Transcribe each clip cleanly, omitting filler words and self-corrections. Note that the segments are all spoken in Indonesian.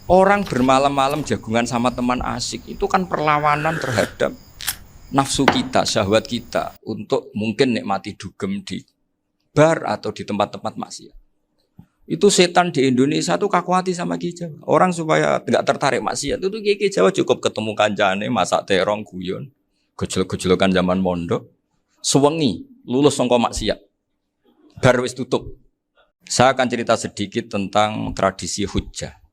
Orang bermalam-malam jagungan sama teman asik itu kan perlawanan terhadap nafsu kita, syahwat kita untuk mungkin nikmati dugem di bar atau di tempat-tempat maksiat. Itu setan di Indonesia tuh kaku hati sama Ki Jawa. Orang supaya nggak tertarik maksiat itu Ki Jawa cukup ketemu kancane masak terong guyon, gejol-gejolokan zaman mondok, sewengi lulus sangka maksiat. Bar wis tutup. Saya akan cerita sedikit tentang tradisi hujjah.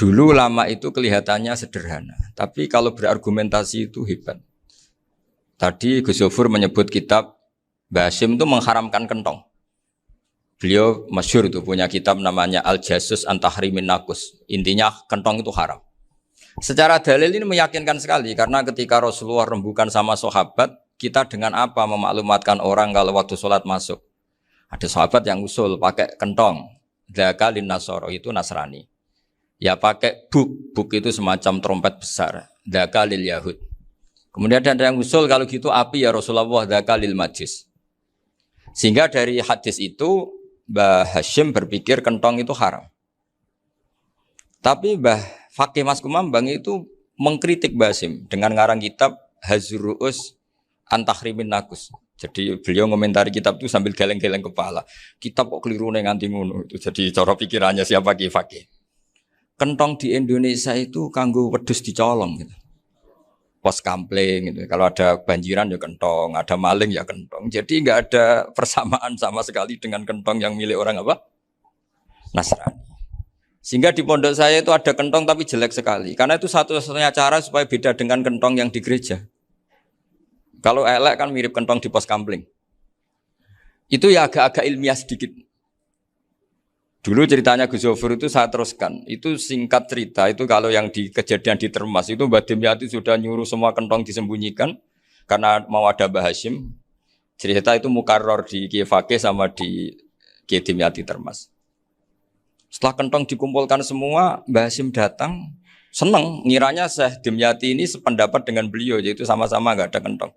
Dulu lama itu kelihatannya sederhana, tapi kalau berargumentasi itu hebat. Tadi Gus Yofur menyebut kitab Mbah Hasyim itu mengharamkan kentong. Beliau masyhur itu punya kitab namanya Al-Jasus an Tahrimin Nakus. Intinya kentong itu haram. Secara dalil ini meyakinkan sekali karena ketika Rasulullah rembukan sama sahabat, kita dengan apa memaklumatkan orang kalau waktu sholat masuk. Ada sahabat yang usul pakai kentong. Dzaka lin nasoro itu Nasrani. Ya pakai buk itu semacam trompet besar. Dzaka lil Yahud. Kemudian ada yang usul kalau gitu api ya Rasulullah dzaka lil Majus. Sehingga dari hadis itu Mbah Hasyim berpikir kentong itu haram. Tapi Mbah Fakih Mas Kumambang itu mengkritik Mbah Hasyim dengan ngarang kitab Hazruus an Tahrimin Nakus. Jadi beliau ngomentari kitab itu sambil geleng-geleng kepala. Kitab kok keliru nganti ngono itu. Jadi cara pikirannya siapa Ki Fakih. Kentong di Indonesia itu kanggo wedhus dicolong gitu. Pos kampling gitu. Kalau ada banjiran ya kentong, ada maling ya kentong. Jadi enggak ada persamaan sama sekali dengan kentong yang milik orang apa? Nasrani. Sehingga di pondok saya itu ada kentong tapi jelek sekali. Karena itu satu-satunya cara supaya beda dengan kentong yang di gereja. Kalau elek kan mirip kentong di pos kampling. Itu ya agak-agak ilmiah sedikit. Dulu ceritanya Gus Yofur itu saya teruskan. Itu singkat cerita, itu kalau yang di kejadian di Termas itu Mbah Dimyati sudah nyuruh semua kentong disembunyikan karena mau ada Mbah Hasyim. Cerita itu mukarrar di Kiai Fakih sama di Kiai Dimyati Termas. Setelah kentong dikumpulkan semua, Mbah Hasyim datang, seneng, ngiranya Syekh Dimyati ini sependapat dengan beliau, yaitu sama-sama enggak ada kentong.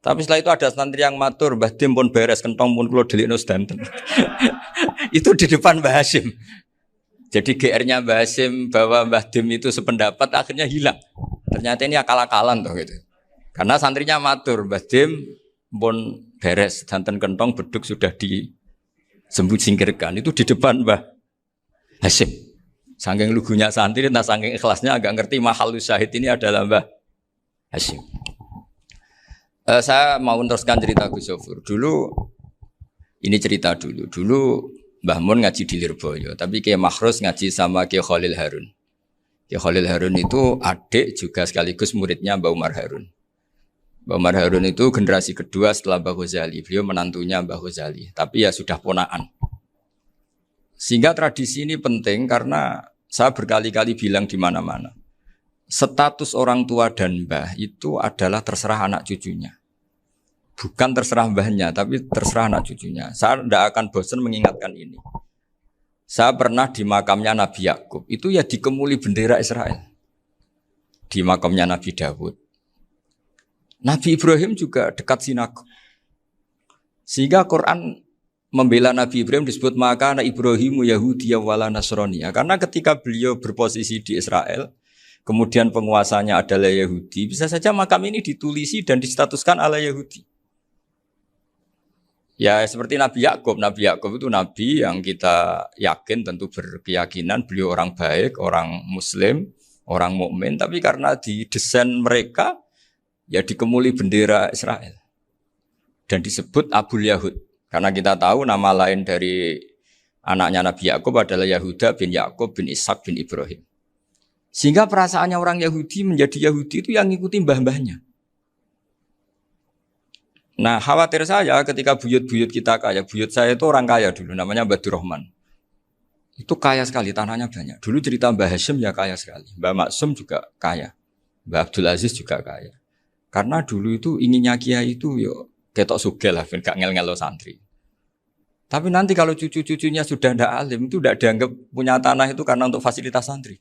Tapi setelah itu ada santri yang matur, Mbah Dim pun beres kentong pun kula delikno sedanten. Itu di depan Mbah Hasyim. Jadi GR-nya Mbah Hasyim bahwa Mbah Dim itu sependapat akhirnya hilang. Ternyata ini akal-akalan toh gitu. Karena santrinya matur, Mbah Dim pun beres sedanten kentong beduk sudah disingkirkan. Itu di depan Mbah Hasyim. Saking lugunya santri, nah saking ikhlasnya agak ngerti mahalus syahid ini adalah Mbah Hasyim. Saya mau meneruskan cerita Gus Yofur. Dulu, ini cerita dulu. Dulu Mbah Mun ngaji di Lirboyo, tapi Kiai Makhrus ngaji sama Kiai Khalil Harun. Kiai Khalil Harun itu adik juga sekaligus muridnya Mbah Umar Harun. Mbah Umar Harun itu generasi kedua setelah Mbah Ghazali. Beliau menantunya Mbah Ghazali, tapi ya sudah ponaan. Sehingga tradisi ini penting karena saya berkali-kali bilang di mana-mana. Status orang tua dan mbah itu adalah terserah anak cucunya. Bukan terserah mbahnya, tapi terserah anak cucunya. Saya tidak akan bosan mengingatkan ini. Saya pernah di makamnya Nabi Yakub, itu ya dikemuli bendera Israel. Di makamnya Nabi Dawud. Nabi Ibrahim juga dekat sinagog. Sehingga Quran membela Nabi Ibrahim disebut maka anak Ibrahimu Yahudiyya wala Nasraniyya. Karena ketika beliau berposisi di Israel, kemudian penguasanya adalah Yahudi, bisa saja makam ini ditulisi dan distatuskan ala Yahudi. Ya seperti Nabi Yakub. Nabi Yakub itu nabi yang kita yakin tentu berkeyakinan beliau orang baik, orang muslim, orang mukmin, tapi karena di desain mereka ya dikemuli bendera Israel. Dan disebut Abul Yahud. Karena kita tahu nama lain dari anaknya Nabi Yakub adalah Yahuda bin Yakub bin Ishak bin Ibrahim. Sehingga perasaannya orang Yahudi menjadi Yahudi itu yang ngikuti mbah-mbahnya. Nah khawatir saya ketika buyut-buyut kita kaya. Buyut saya itu orang kaya dulu, namanya Mbah Durrahman. Itu kaya sekali, tanahnya banyak. Dulu cerita Mbah Hasyim ya kaya sekali. Mbah Maksum juga kaya. Mbah Abdul Aziz juga kaya. Karena dulu itu inginnya kiai itu yo ketok sugih lah, gak ngel-ngelo santri. Tapi nanti kalau cucu-cucunya sudah ndak alim, itu ndak dianggap punya tanah itu karena untuk fasilitas santri.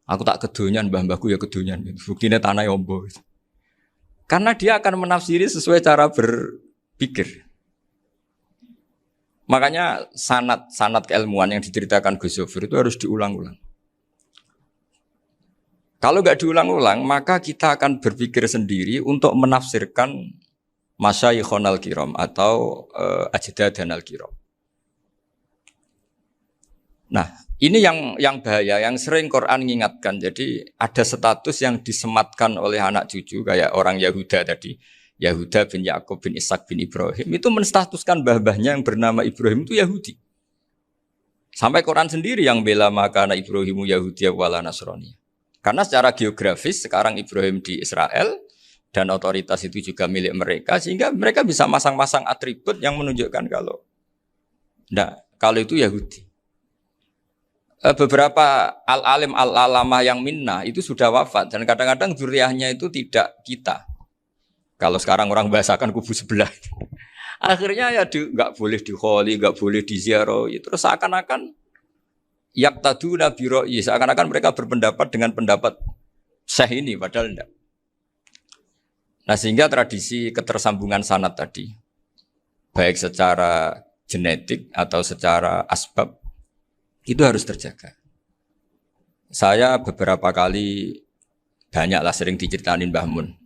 Aku tak kedonyan, mbah-mbahku ya kedonyan. Buktinya tanah yombo. Karena dia akan menafsiri sesuai cara berpikir. Makanya sanad keilmuan yang diceritakan Gus Zofir itu harus diulang-ulang. Kalau nggak diulang-ulang, maka kita akan berpikir sendiri untuk menafsirkan masyayikhonal kiram atau ajdadanal kiram. Nah, ini yang bahaya, yang sering Quran mengingatkan. Jadi ada status yang disematkan oleh anak cucu kayak orang Yahuda tadi. Yahuda bin Yakub bin Ishak bin Ibrahim itu menstatuskan mbah-mbahnya yang bernama Ibrahim itu Yahudi. Sampai Quran sendiri yang bela makana Ibrahimu Yahudi wala Nasrani. Karena secara geografis sekarang Ibrahim di Israel dan otoritas itu juga milik mereka sehingga mereka bisa masang-masang atribut yang menunjukkan kalau itu Yahudi. Beberapa al-alim al-alamah yang minnah itu sudah wafat dan kadang-kadang zuriyahnya itu tidak kita. Kalau sekarang orang bahasakan kubu sebelah. Akhirnya ya nggak boleh dikholi, nggak boleh diziarahi. Terus seakan-akan yaqtaduna bi ra'yi, seakan-akan mereka berpendapat dengan pendapat syekh ini padahal enggak. Nah, sehingga tradisi ketersambungan sanad tadi baik secara genetik atau secara asbab itu harus terjaga. Saya beberapa kali banyaklah sering diceritain Mbah Mun.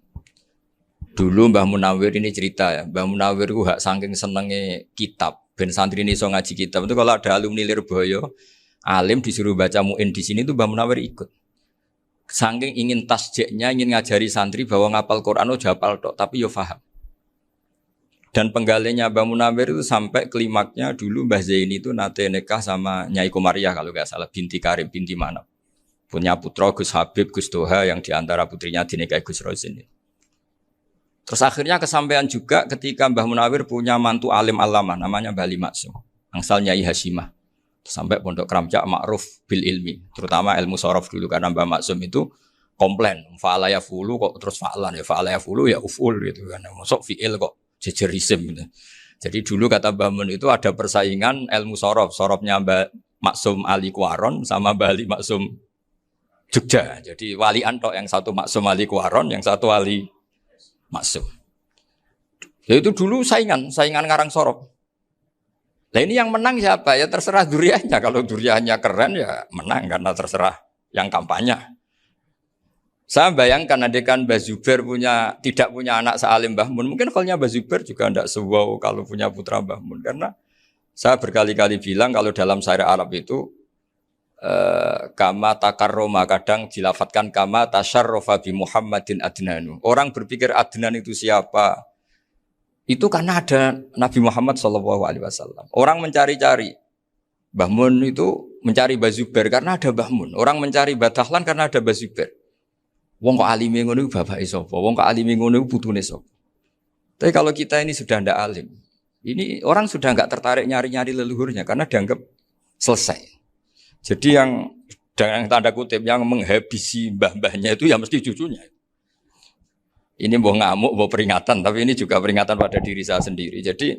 Dulu Mbah Munawir ini cerita ya, Mbah Munawir itu hak saking senenge kitab, ben santri ini so ngaji kitab. Itu kalau ada alumni Lirboyo, alim disuruh baca muin di sini itu Mbah Munawir ikut. Saking ingin tasjeknya, ingin ngajari santri bahwa ngapal Quran itu hafal tok, tapi yo paham. Dan penggalenya Mbah Munawir itu sampai klimaknya dulu Mbah Zaini itu nate nikah sama Nyai Komariah kalau nggak salah, binti Karim, binti Manap. Punya putra Gus Habib, Gus Doha yang diantara putrinya dinikahi Gus Rozin. Terus akhirnya kesampaian juga ketika Mbah Munawir punya mantu alim alama namanya Mbah Ali Maksum, angsal Nyai Hasyimah. Sampai Pondok Kramjak ma'ruf bil ilmi, terutama ilmu sorof dulu karena Mbah Maksum itu komplain, fa'ala ya fulu kok terus fa'lan ya fa'ala ya fulu ya uful gitu kan. Masuk fi'il kok jejer isim gitu. Jadi dulu kata Mbah Mun itu ada persaingan ilmu sorof, sorofnya Mbah Maksum Ali Kuaron sama Mbah Ali Maksum Jogja. Jadi wali antok yang satu Maksum Ali Kuaron, yang satu Ali Maksum. Ya itu dulu saingan ngarang sorok. Nah ini yang menang siapa? Ya terserah duriannya. Kalau duriannya keren ya menang karena terserah yang kampanye. Saya bayangkan adekan Mbah Zubair tidak punya anak sealim Mbah Mun. Mungkin kalau Mbah Zubair juga tidak sewow kalau punya putra Mbah Mun. Karena saya berkali-kali bilang kalau dalam syair Arab itu kama takarroma kadang dilafatkan kama tasyarrofa bi Muhammadin adnanu. Orang berpikir Adnan itu siapa? Itu karena ada Nabi Muhammad SAW. Orang mencari-cari Mbah Mun itu mencari Mbah Zubair karena ada Mbah Mun. Orang mencari Mbah Dahlan karena ada Mbah Zubair. Wong kok alime ngono iku bapake sapa? Wong kok alime ngono iku putune sapa? Tapi kalau kita ini sudah ndak alim, ini orang sudah nggak tertarik nyari-nyari leluhurnya karena dianggap selesai. Jadi yang dengan tanda kutip yang menghabisi mbah-mbahnya itu ya mesti cucunya. Ini mau ngamuk, mau peringatan, tapi ini juga peringatan pada diri saya sendiri. Jadi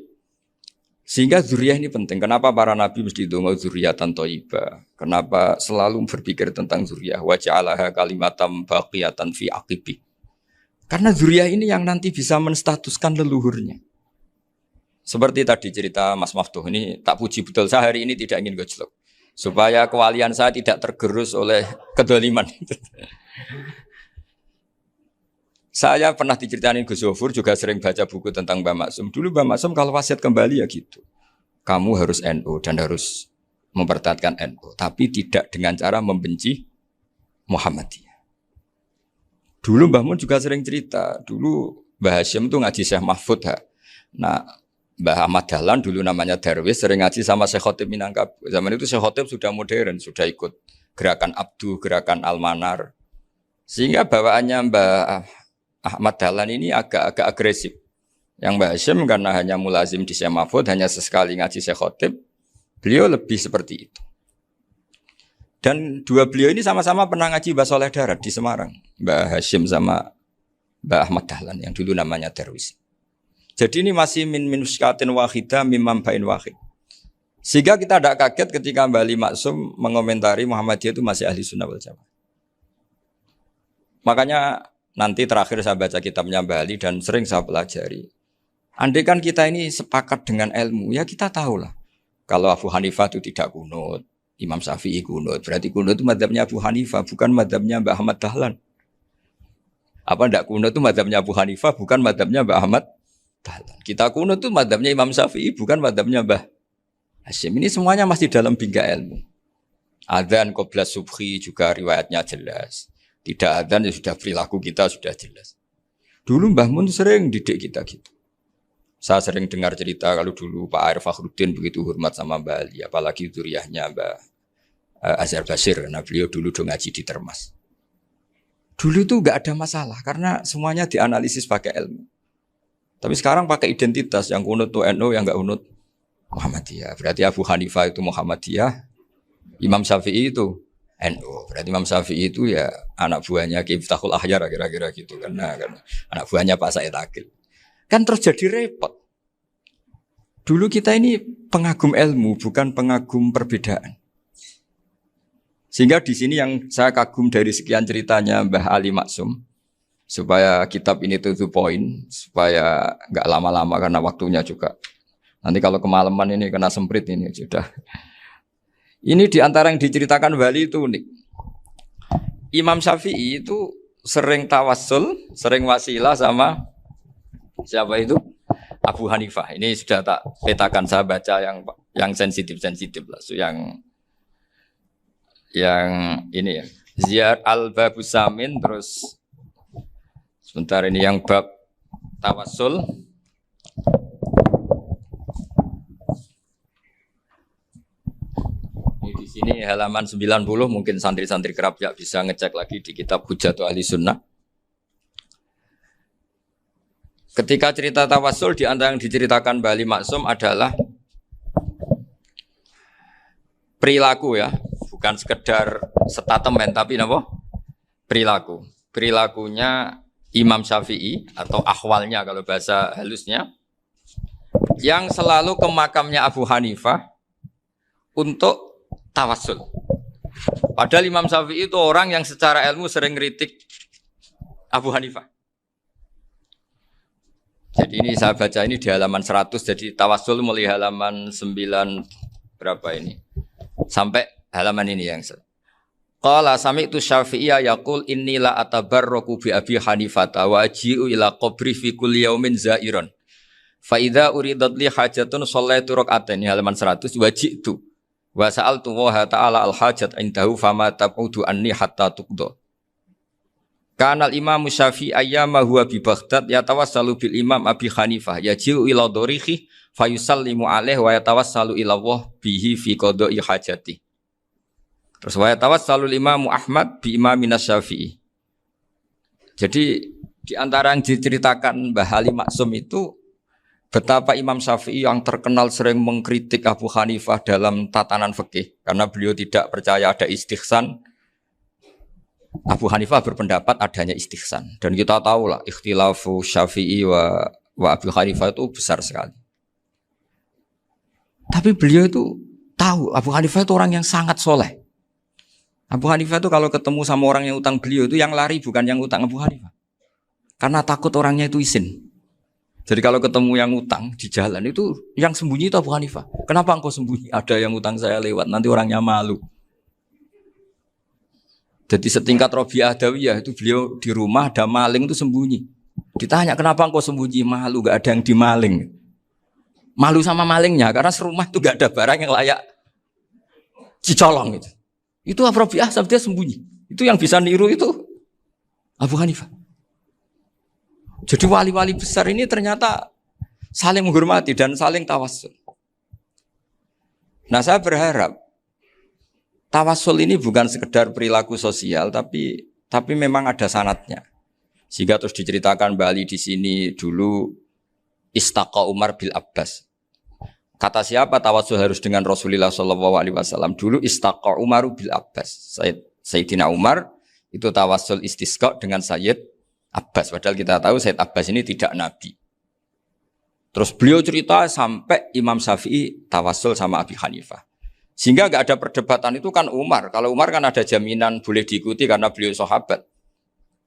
sehingga zuriyah ini penting. Kenapa para nabi mesti donga zuriyatan thayyibah? Kenapa selalu berpikir tentang zuriyah? Wa ja'alaha kalimatam baqiyatan fi aqibi. Karena zuriyah ini yang nanti bisa menstatuskan leluhurnya. Seperti tadi cerita Mas Maftuh ini tak puji betul, saya hari ini tidak ingin gojlok. Supaya kewalian saya tidak tergerus oleh kedoliman. Saya pernah diceritain Gus Zofur juga sering baca buku tentang Mbah Maksum. Dulu Mbah Maksum kalau wasiat kembali ya gitu. Kamu harus NU dan harus mempertahankan NU. Tapi tidak dengan cara membenci Muhammadiyah. Dulu Mbah Mun juga sering cerita. Dulu Mbah Hasyim itu ngaji Syekh Mahfud. Nah Mbah Ahmad Dahlan dulu namanya Darwis sering ngaji sama Syekh Khotib Minangkabau. Zaman itu Syekh Khotib sudah modern, sudah ikut gerakan Abdu, gerakan Almanar. Sehingga bawaannya Mbah Ahmad Dahlan ini agak agresif. Yang Mbah Hasyim karena hanya mulazim di Syekh Mahfud, hanya sesekali ngaji Syekh Khotib, beliau lebih seperti itu. Dan dua beliau ini sama-sama pernah ngaji Mbah Soleh Darat di Semarang. Mbah Hasyim sama Mbah Ahmad Dahlan yang dulu namanya Darwis. Jadi ini masih min muskatin wahidah mimam bain wahid. Sehingga kita tidak kaget ketika Mbah Ali Maksum mengomentari Muhammadiyah itu masih ahli sunnah wal jamaah. Makanya nanti terakhir saya baca kitabnya Mbah Ali dan sering saya pelajari. Andai kan kita ini sepakat dengan ilmu, ya kita tahulah Kalau Abu Hanifah itu tidak kunut, Imam Syafi'i kunut. Berarti kunut itu mazhabnya Abu Hanifah, bukan mazhabnya Mbah Ahmad Dahlan. Apa ndak kunut itu mazhabnya Abu Hanifah, bukan mazhabnya Mbah Ahmad Dahlan. Kita kunut itu mazhabnya Imam Syafi'i, bukan mazhabnya Mbah Hasyim. Ini semuanya masih dalam bingkai ilmu. Adzan qabla subhi juga riwayatnya jelas. Tidak adzan ya sudah perilaku kita sudah jelas. Dulu Mbah Mun sering didik kita gitu. Saya sering dengar cerita kalau dulu Pak Arif Fakhruddin begitu hormat sama Mbah Ali, apalagi zuriyahnya Mbah Azhar Basir, karena beliau dulu do ngaji di Termas. Dulu itu enggak ada masalah karena semuanya dianalisis pakai ilmu. Tapi sekarang pakai identitas, yang kunut tuh NU, yang enggak kunut Muhammadiyah. Berarti Abu Hanifah itu Muhammadiyah, Imam Syafi'i itu NU. Berarti Imam Syafi'i itu ya anak buahnya Ki Miftahul Ahyar kira-kira gitu kan anak buahnya Pak Said Akil. Kan terus jadi repot. Dulu kita ini pengagum ilmu, bukan pengagum perbedaan. Sehingga di sini yang saya kagum dari sekian ceritanya Mbah Ali Maksum, supaya kitab ini to the point, supaya nggak lama-lama karena waktunya juga. Nanti kalau kemalaman ini kena semprit ini sudah. Ini diantara yang diceritakan Bali itu unik. Imam Syafi'i itu sering tawassul, sering wasilah sama siapa itu? Abu Hanifah. Ini sudah tak petakan, saya baca yang sensitif lah. So, yang ini ya. Ziyar al-Babus Samin, terus sebentar ini yang bab tawassul. Ini di sini halaman 90, mungkin santri-santri kerap ya bisa ngecek lagi di kitab Hujatul Ahli Sunnah. Ketika cerita tawassul, di antara yang diceritakan Mbah Ali Maksum adalah perilaku ya, bukan sekedar statement tapi apa? Perilaku. Perilakunya Imam Syafi'i atau ahwalnya kalau bahasa halusnya, yang selalu ke makamnya Abu Hanifah untuk tawassul. Padahal Imam Syafi'i itu orang yang secara ilmu sering kritik Abu Hanifah. Jadi ini saya baca ini di halaman 100, jadi tawassul mulai halaman 9 berapa ini? Sampai halaman ini yang Qala sami'tu Syafi'iyya yaqul inni la atabarraku bi Abi Hanifah wa aji'u ila qabri fi kulli yaumin za'iran. Fa idza uridat li hajatun shallaitu rak'atain, halaman 100, waji'tu wa sa'altu wa ta'ala al hajat indahu fama tab'udu anni hatta tuqda. Kanal Imam Syafi'i ayyama huwa bi Baghdad yatawassalu bil Imam Abi Hanifah yaji'u ila dorihi fayusallimu alaihi wa yatawassalu ila Allah bihi fi qada'i hajati. Terus wa yatawassalu Imam Ahmad bi Imaminas Syafi'i. Jadi di antara yang diceritakan Mbah Ali Maksum itu betapa Imam Syafi'i yang terkenal sering mengkritik Abu Hanifah dalam tatanan fikih karena beliau tidak percaya ada istihsan. Abu Hanifah berpendapat adanya istihsan, dan kita tahu lah ikhtilafu Syafi'i wa Abu Hanifah itu besar sekali. Tapi beliau itu tahu Abu Hanifah itu orang yang sangat soleh. Abu Hanifah itu kalau ketemu sama orang yang utang beliau itu yang lari bukan yang utang Abu Hanifah, karena takut orangnya itu izin. Jadi kalau ketemu yang utang di jalan itu yang sembunyi itu Abu Hanifah. Kenapa engkau sembunyi? Ada yang utang saya lewat, nanti orangnya malu. Jadi setingkat Robi'ah Adawiyah itu beliau di rumah ada maling itu sembunyi. Ditanya kenapa engkau sembunyi? Malu, gak ada yang dimaling. Malu sama malingnya karena serumah itu gak ada barang yang layak dicolong itu. Itu Robi'ah dia sembunyi. Itu yang bisa niru itu Abu Hanifah. Jadi wali-wali besar ini ternyata saling menghormati dan saling tawassul. Nah saya berharap tawassul ini bukan sekedar perilaku sosial, tapi memang ada sanadnya. Sehingga terus diceritakan Bali di sini dulu istaqa Umar bil Abbas. Kata siapa tawassul harus dengan Rasulullah SAW? Dulu istaqa Umar bil Abbas. Sayyidina Umar itu tawassul istisqa dengan Sayyid Abbas. Padahal kita tahu Sayyid Abbas ini tidak nabi. Terus beliau cerita sampai Imam Syafi'i tawassul sama Abi Hanifah. Sehingga nggak ada perdebatan itu kan Umar. Kalau Umar kan ada jaminan boleh diikuti karena beliau sahabat.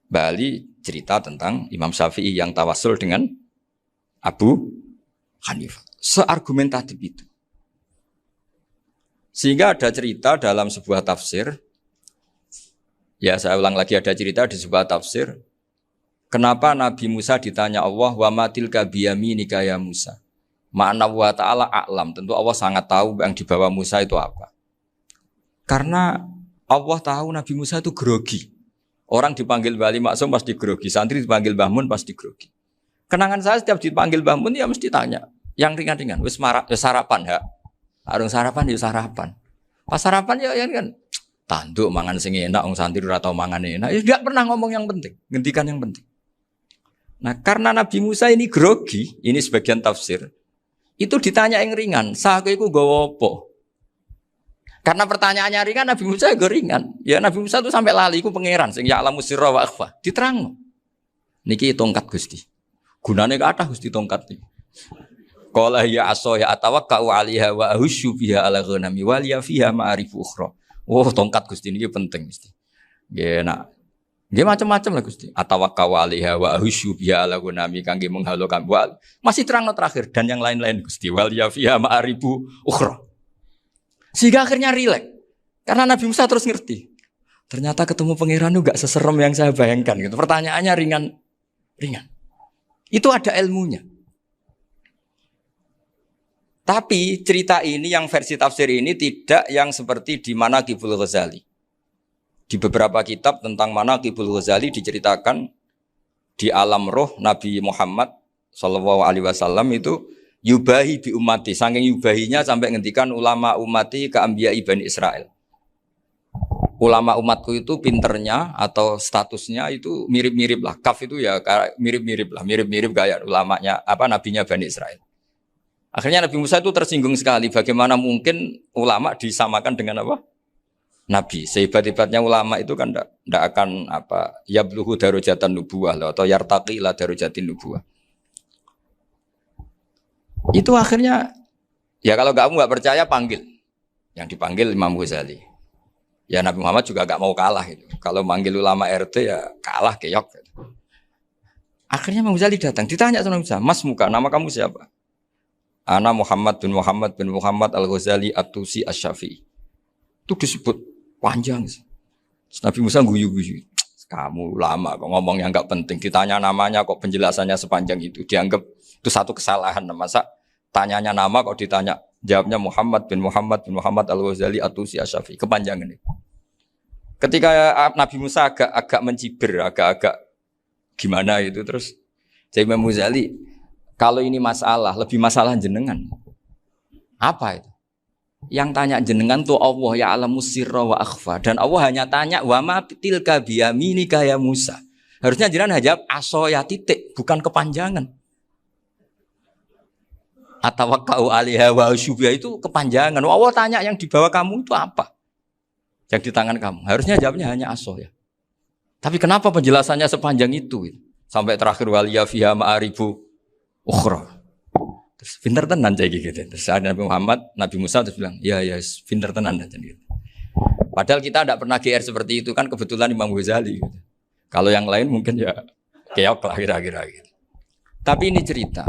Bali cerita tentang Imam Syafi'i yang tawassul dengan Abu Hanifah. Seargumentatif itu. Sehingga ada cerita dalam sebuah tafsir, ya saya ulang lagi, ada cerita di sebuah tafsir, kenapa Nabi Musa ditanya Allah, wa ma tilka biyaminika ya Musa. Ma'ana wa ta'ala a'lam, tentu Allah sangat tahu yang dibawa Musa itu apa. Karena Allah tahu Nabi Musa itu grogi. Orang dipanggil Wali Maksum pasti grogi, santri dipanggil Mbah Mun pasti grogi. Kenangan saya setiap dipanggil Mbah Mun ya mesti tanya, yang ringan-ringan, wis sarapan ya. Arung sarapan ya sarapan. Pas sarapan ya kan tanduk mangan sing enak, wong santri ora tau mangan enak. Ya enggak pernah ngomong yang penting, ngendikan yang penting. Nah, karena Nabi Musa ini grogi, ini sebagian tafsir. Itu ditanya yang ringan, saku iku nggawa apa? Karena pertanyaannya ringan, Nabi Musa juga ringan. Ya Nabi Musa itu sampai lali, iku pangeran sing ya'lamu sirra wa akhfa. Diterangno. Niki tongkat Gusti. Gunane kathah Gusti tongkat iki. Qala ya aso ya atawakkau 'alaiha wa ahusyu biha 'ala ghanami wal ya fiha ma'arifu ukhra. Oh, tongkat Gusti niki penting mesti. Nggih nak. Nggih macam-macam lah Gusti. Atawakkau 'alaiha wa ahusyu biha 'ala ghanami kangge menghalo kambal. Masih terangno terakhir dan yang lain-lain Gusti. Wal ya fiha ma'arifu ukhra. Sehingga akhirnya rileks. Karena Nabi Musa terus ngerti. Ternyata ketemu pangeran itu gak seserem yang saya bayangkan gitu. Pertanyaannya ringan. Itu ada ilmunya. Tapi cerita ini yang versi tafsir ini tidak yang seperti di Manaqibul Ghazali. Di beberapa kitab tentang Manaqibul Ghazali diceritakan di alam roh Nabi Muhammad SAW itu yubahi bi ummati, saking yubahinya sampai ngendikan ulama ummati ke anbiya Bani Israel. Ulama umatku itu pinternya atau statusnya itu mirip-mirip lah. Kaf itu ya mirip-mirip lah, mirip-mirip gaya ulamanya nabinya Bani Israel. Akhirnya Nabi Musa itu tersinggung sekali. Bagaimana mungkin ulama disamakan dengan apa? Nabi. Sehebat-hebatnya ulama itu kan tidak akan yabluhu darajatan nubuwah atau yartaqi ila darajatin nubuwah. Itu akhirnya, ya kalau kamu nggak percaya panggil. Yang dipanggil Imam Ghazali. Ya Nabi Muhammad juga nggak mau kalah itu. Kalau manggil ulama RT ya kalah keok. Gitu. Akhirnya Imam Ghazali datang, ditanya sama Musa, Mas Muka, nama kamu siapa? Ana Muhammad bin Muhammad Al-Ghazali At-Tusi Asy-Syafi'i. Itu disebut panjang. Terus Nabi Musa guyu-guyu. Kamu lama kok ngomong yang nggak penting. Ditanya namanya kok penjelasannya sepanjang itu. Dianggap itu satu kesalahan. Masa tanyanya nama kok ditanya. Jawabnya Muhammad bin Muhammad Al-Ghazali At-Tusi Asy-Syafi'i. Kepanjangan itu. Ketika Nabi Musa agak mencibir, agak gimana itu. Terus saya Imam Ghazali, kalau ini masalah, lebih masalah jenengan. Apa itu? Yang tanya jenengan tuh Allah ya alamu sirra wa akhfa. Dan Allah hanya tanya wa ma tilka biyaminika ya Musa. Harusnya jenengan jawab aso ya titik, bukan kepanjangan. Atawakkau 'alaiha wa syubha itu kepanjangan. Allah tanya yang di bawah kamu itu apa? Yang di tangan kamu. Harusnya jawabnya hanya aso ya. Tapi kenapa penjelasannya sepanjang itu? Sampai terakhir waliya fiha ma'aribu ukhra. Terus pinter tenan kayak gitu. Terus ada Nabi Musa terus bilang, ya pinter tenan aja gitu. Padahal kita tidak pernah GR seperti itu kan kebetulan Imam Ghazali. Gitu. Kalau yang lain mungkin ya keok lah kira-kira gitu. Tapi ini cerita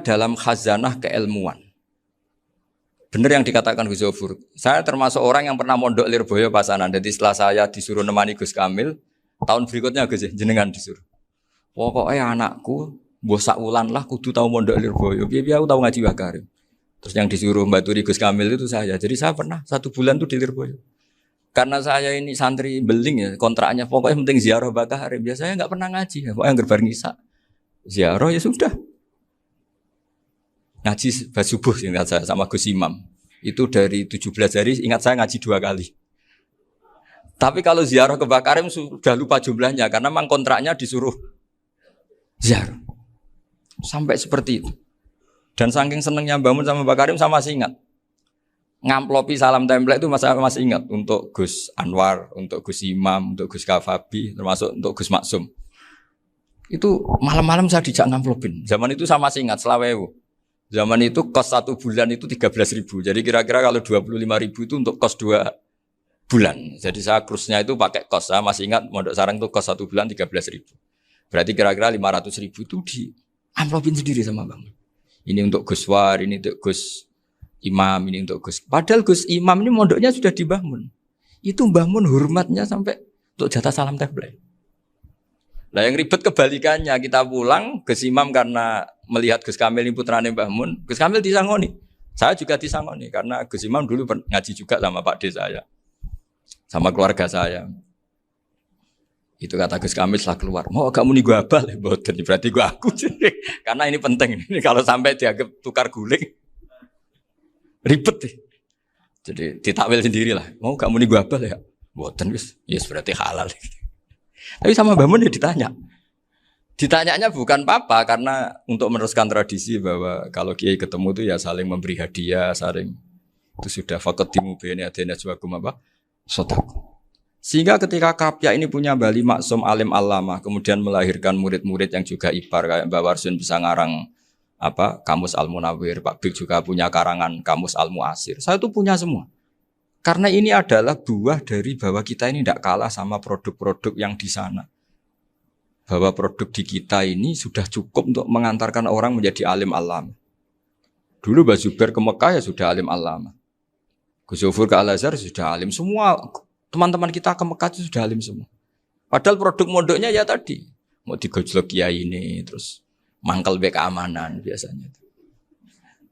dalam khazanah keilmuan. Benar yang dikatakan Gus Zofur. Saya termasuk orang yang pernah mondok Lirboyo Pasanan. Jadi setelah saya disuruh nemani Gus Kamil, tahun berikutnya Gus jenengan disuruh. Pokoknya anakku mbok sak wulan lah kudu tau mondok Lirboyo. Piye-piye aku tau ngaji Wakarim. Terus yang disuruh mbaturi Gus Kamil itu saya. Jadi saya pernah 1 bulan tuh di Lirboyo. Karena saya ini santri beling ya, kontraknya pokoknya penting ziarah Bakarim. Biasanya enggak pernah ngaji, ya. Pokoknya gerbar ngisa. Ziarah ya sudah. Ngaji subuh ingat saya sama Gus Imam. Itu dari 17 hari ingat saya ngaji 2 kali. Tapi kalau ziarah ke Bakarim sudah lupa jumlahnya karena memang kontraknya disuruh ziarah. Sampai seperti itu. Dan saking senengnya bangun sama Mbak Karim saya masih ingat. Ngamplopi salam template itu masih ingat. Untuk Gus Anwar, untuk Gus Imam, untuk Gus Kafabi, termasuk untuk Gus Maksum. Itu malam-malam saya dijak ngamplopin. Zaman itu saya masih ingat, selawewu. Zaman itu kos 1 bulan itu 13.000. Jadi kira-kira kalau 25.000 itu untuk kos 2 bulan. Jadi saya krusnya itu pakai kos. Saya masih ingat Mondok Sarang itu kos 1 bulan 13.000. Berarti kira-kira 500.000 itu di amplopin sendiri sama Bang. Ini untuk Gus War, ini untuk Gus imam ini untuk Gus. Padahal Gus Imam ini mondoknya sudah di Mbah Mun. Itu Mbah Mun hormatnya sampai untuk jatah salam tabligh. Nah yang ribet kebalikannya, kita pulang Gus Imam karena melihat Gus Kamil ini putrane Mbah Mun, Gus Kamil disangoni. Saya juga disangoni karena Gus Imam dulu ngaji juga sama Pak D saya. Sama keluarga saya. Itu kata Gus Kamil setelah keluar, mau kamu nih gue abal, berarti gue aku. Karena ini penting, ini kalau sampai dianggap tukar guling, ribet deh. Jadi ditakwil sendirilah, mau kamu nih gue abal ya, boten wis, yes berarti halal. Tapi sama Mbah Mun ya ditanya. Ditanyanya bukan apa, karena untuk meneruskan tradisi bahwa kalau kiai ketemu itu ya saling memberi hadiah, saling itu sudah fakat dimubeni adena juakum apa, sodaku. Sehingga ketika Kapya ini punya Bali Maksum alim alama, kemudian melahirkan murid-murid yang juga ipar kayak Mbak Warsun bisa ngarang apa Kamus Al-Munawwir, Pak Bik juga punya karangan Kamus Al-Mu'asir. Saya itu punya semua. Karena ini adalah buah dari bahwa kita ini tidak kalah sama produk-produk yang di sana. Bahwa produk di kita ini sudah cukup untuk mengantarkan orang menjadi alim alama. Dulu Mbak Zubair ke Mekah ya sudah alim alama. Gus Zufur ke Al-Azhar sudah alim semua. Teman-teman kita ke Mekah itu sudah alim semua. Padahal produk mondoknya ya tadi. Mau digojlok kiai ini, terus mangkel be keamanan biasanya.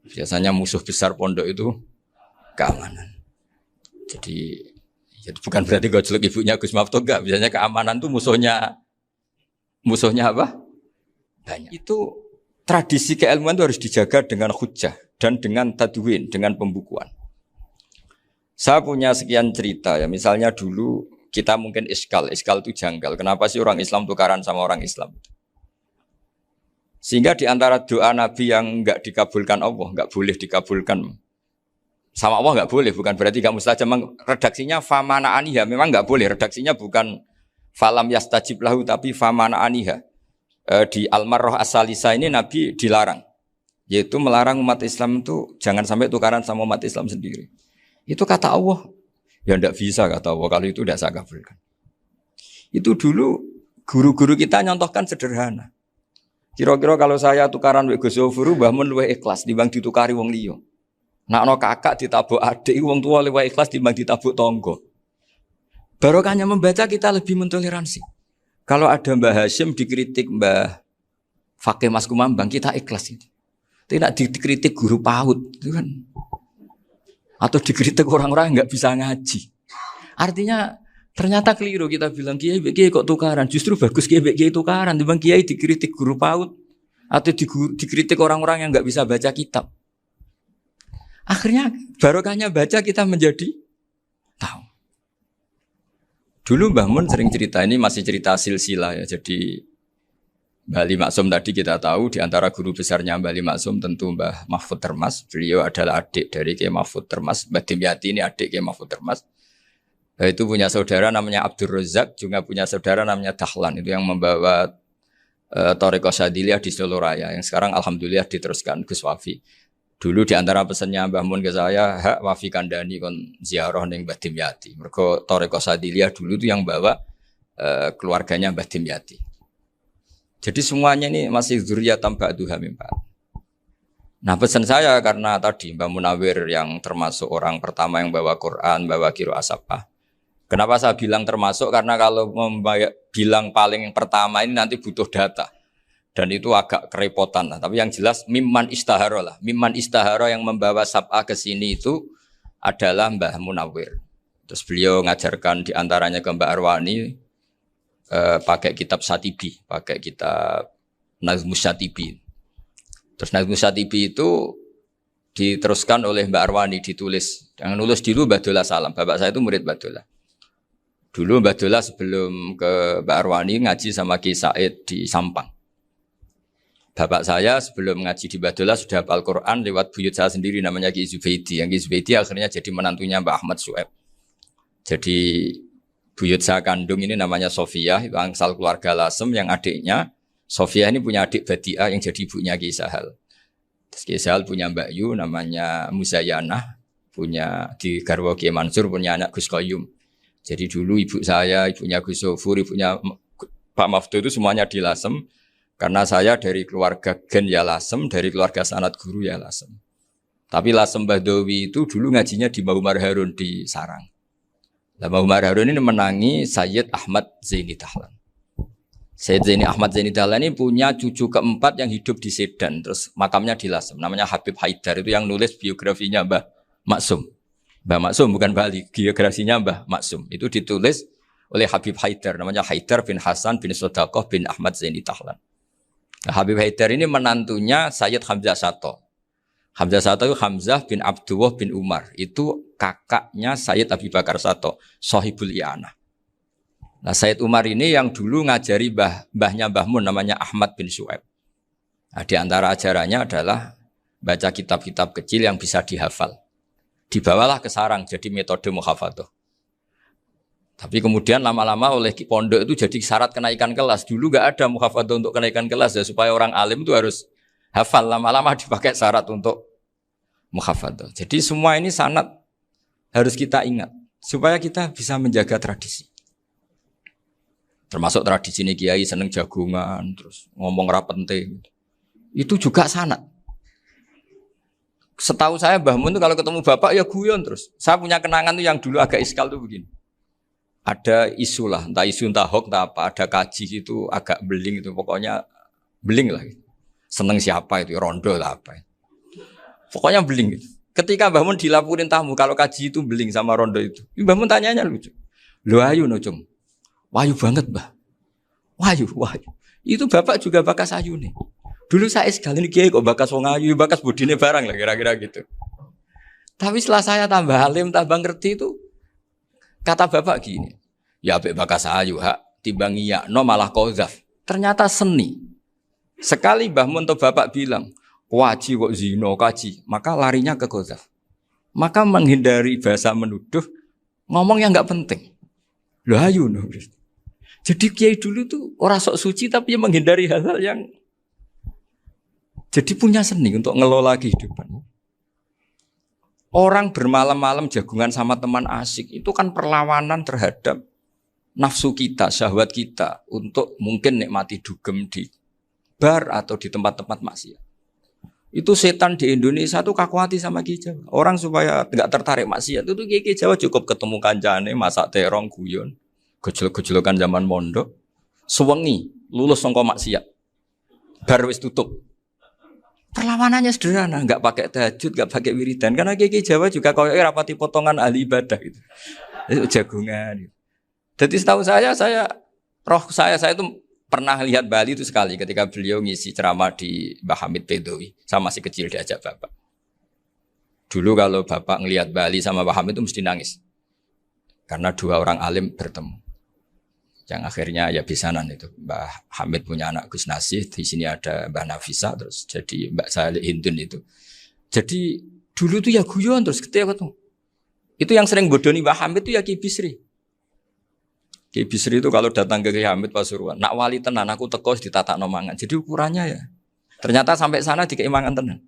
Biasanya musuh besar pondok itu keamanan. Jadi bukan berarti gojlok ibunya Gus Maftuh enggak. Biasanya keamanan itu musuhnya apa? Banyak. Itu tradisi keilmuan itu harus dijaga dengan hujjah dan dengan tadwin, dengan pembukuan. Saya punya sekian cerita ya, misalnya dulu kita mungkin iskal itu janggal. Kenapa sih orang Islam tukaran sama orang Islam? Sehingga di antara doa Nabi yang enggak dikabulkan Allah, enggak boleh dikabulkan sama Allah enggak boleh, bukan berarti enggak mustajab. Redaksinya famana aniha, memang enggak boleh. Redaksinya bukan falam yastajib lahu tapi famana aniha. Di Al-Marrah As-Salisa ini Nabi dilarang, yaitu melarang umat Islam itu jangan sampai tukaran sama umat Islam sendiri. Itu kata Allah, ya tidak bisa kata Allah, kalau itu tidak saya kabulkan. Itu dulu guru-guru kita nyontohkan sederhana. Kira-kira kalau saya tukaran wek Gus Zofuru, Mbah Mun luwih ikhlas dibanding ditukari wong liya. Nakno kakak ditabuk adik, wong tua luwih ikhlas dibanding ditabuk tonggo. Barokahnya membaca kita lebih mentoleransi. Kalau ada Mbah Hashim dikritik Mbah Fakih Mas Kumambang, kita ikhlas itu. Tidak dikritik guru PAUD, itu kan. Atau dikritik orang-orang yang nggak bisa ngaji. Artinya ternyata keliru kita bilang kiai kok tukaran. Justru bagus kiai tukaran. Dibanding kiai dikritik guru PAUD atau dikritik orang-orang yang nggak bisa baca kitab. Akhirnya barokahnya baca kita menjadi tahu. Dulu Mbah Mun sering cerita, ini masih cerita silsilah ya. Jadi Mbah Ali Maksum tadi kita tahu di antara guru besarnya Mbah Ali Maksum tentu Mbah Mahfud Termas. Beliau adalah adik dari Kiai Mahfud Termas. Mbah Dimyati ini adik Kiai Mahfud Termas. Itu punya saudara namanya Abdur Razak, juga punya saudara namanya Dahlan. Itu yang membawa Thariqah Syadiliyah di Solo Raya. Yang sekarang alhamdulillah diteruskan Gus Wafi. Dulu di antara pesannya Mbah Mun ke saya, hak Wafi kandani kon ziarah ning Mbah Dimyati. Mergo Thariqah Syadiliyah dulu itu yang bawa keluarganya Mbah Dimyati. Jadi semuanya ini masih dzurriyyatan ba'duha min ba'd. Nah pesan saya karena tadi Mbah Munawwir yang termasuk orang pertama yang bawa Quran, bawa qiraah sab'ah. Kenapa saya bilang termasuk? Karena kalau bilang paling pertama ini nanti butuh data. Dan itu agak kerepotan lah. Tapi yang jelas mimman istahara lah. Mimman istahara yang membawa sab'ah ke sini itu adalah Mbah Munawwir. Terus beliau ngajarkan diantaranya ke Mbak Arwani, pakai kitab Satibi, pakai kitab Nazmus Satibi. Terus Nazmus Satibi itu diteruskan oleh Mbak Arwani, ditulis. Yang nulis dulu Mbak Dola Salam. Bapak saya itu murid Mbak Dola. Dulu Mbak Dola sebelum ke Mbak Arwani ngaji sama Ki Said di Sampang. Bapak saya sebelum ngaji di Mbak Dola sudah hafal Quran lewat buyut saya sendiri namanya Ki Zubaidi. Yang Ki Zubaidi akhirnya jadi menantunya Mbak Ahmad Su'eb. Jadi buyut saya kandung ini namanya Sofia, itu angsal keluarga Lasem yang adiknya. Sofia ini punya adik Badi'ah yang jadi ibunya Ki Sahal. Terus Ki Sahal punya Mbak Yu namanya Muzayanah, punya di Garwa Ki Mansur punya anak Gus Qayyum. Jadi dulu ibu saya, ibunya Gus Sofur, ibunya Pak Maftuh itu semuanya di Lasem. Karena saya dari keluarga Gen ya Lasem, dari keluarga sanad guru ya Lasem. Tapi Lasem Bahdawi itu dulu ngajinya di Mbah Umar Harun di Sarang. Nah, Mbah Umar Harun ini menangi Sayyid Ahmad Zaini Dahlan. Sayyid Ahmad Zaini Dahlan ini punya cucu keempat yang hidup di Sedan, terus makamnya di Lasem. Namanya Habib Haidar, itu yang nulis biografinya Mbah Maksum. Mbah Maksum bukan Bali, biografinya Mbah Maksum. Itu ditulis oleh Habib Haidar, namanya Haidar bin Hasan bin Sodaqoh bin Ahmad Zaini Dahlan. Nah, Habib Haidar ini menantunya Sayyid Hamzah Sato. Hamzah Sato itu Hamzah bin Abdullah bin Umar. Itu kakaknya Sayyid Abi Bakar Sato, Sohibul I'anah. Nah, Sayyid Umar ini yang dulu ngajari mbahnya Mbah Mun namanya Ahmad bin Syuaib. Nah, di antara ajarannya adalah baca kitab-kitab kecil yang bisa dihafal. Dibawalah ke sarang jadi metode muhafadzah. Tapi kemudian lama-lama oleh pondok itu jadi syarat kenaikan kelas. Dulu gak ada muhafadzah untuk kenaikan kelas ya, supaya orang alim itu harus hafal, lama-lama dipakai syarat untuk muhafadzah. Jadi semua ini sanad harus kita ingat supaya kita bisa menjaga tradisi. Termasuk tradisi ini kiai seneng jagungan, terus ngomong ra penting. Itu juga sanad. Setahu saya Mbah Mun itu kalau ketemu bapak ya guyon terus. Saya punya kenangan tuh yang dulu agak iskal tuh begini. Ada isu lah, entah isu entah hoax entah apa, ada kaji itu agak beling itu, pokoknya beling lah. Seneng siapa itu, rondo lah apa. Pokoknya beling gitu. Ketika Mbah Mun dilaporin tamu kalau kaji itu beling sama rondo itu. Mbah Mun tanyanya lucu. Lho ayu no cung. Wahyu banget Mbah. Wahyu. Itu bapak juga bakas ayu nih. Dulu saya sekali ini kiai kok bakas wong ayu, bakas budine barang lah kira-kira gitu. Tapi setelah saya tambah alim, tambah ngerti itu, kata bapak gini. Ya abek bakas ayu hak, timbang iya, no malah kozaf. Ternyata seni. Sekali Mbah Mun atau bapak bilang, waji kok zino kaji, maka larinya ke kozaf. Maka menghindari bahasa menuduh, ngomong yang nggak penting. Loh ayu no. Jadi kiai dulu tuh orang sok suci tapi menghindari hal-hal yang jadi punya seni untuk ngelola kehidupan. Orang bermalam-malam jagungan sama teman asik itu kan perlawanan terhadap nafsu kita, syahwat kita untuk mungkin nikmati dugem di bar atau di tempat-tempat maksiat. Itu setan di Indonesia tuh kakuati sama Ki Jawa. Orang supaya tidak tertarik maksiat itu Ki Jawa cukup ketemu kancane masak terong guyon, gejol-gejolokan zaman mondok, sewengi lulus sangka maksiat. Bar wis tutup. Perlawanannya sederhana, enggak pakai tahajud, enggak pakai wiridan karena Ki Jawa juga koyoke rapati potongan ahli ibadah gitu. Itu jagungan. Jadi setahu saya itu pernah lihat Bali itu sekali ketika beliau ngisi ceramah di Mbah Hamid Bedowi. Saya masih kecil diajak bapak. Dulu kalau bapak ngelihat Bali sama Mbah Hamid itu mesti nangis. Karena dua orang alim bertemu. Yang akhirnya ya bisanan itu. Mbah Hamid punya anak Gus Nasih, di sini ada Mbah Nafisa, terus jadi Mbak Salih Hindun itu. Jadi dulu tuh ya guyon terus ketika ketemu. Itu yang sering bodoni Mbah Hamid itu ya Ki Bisri. Ki Bisri itu kalau datang ke Ki Hamid Pasuruan, nak wali tenan aku teko ditata nomangan. Jadi ukurannya ya. Ternyata sampai sana di keimangan tenan.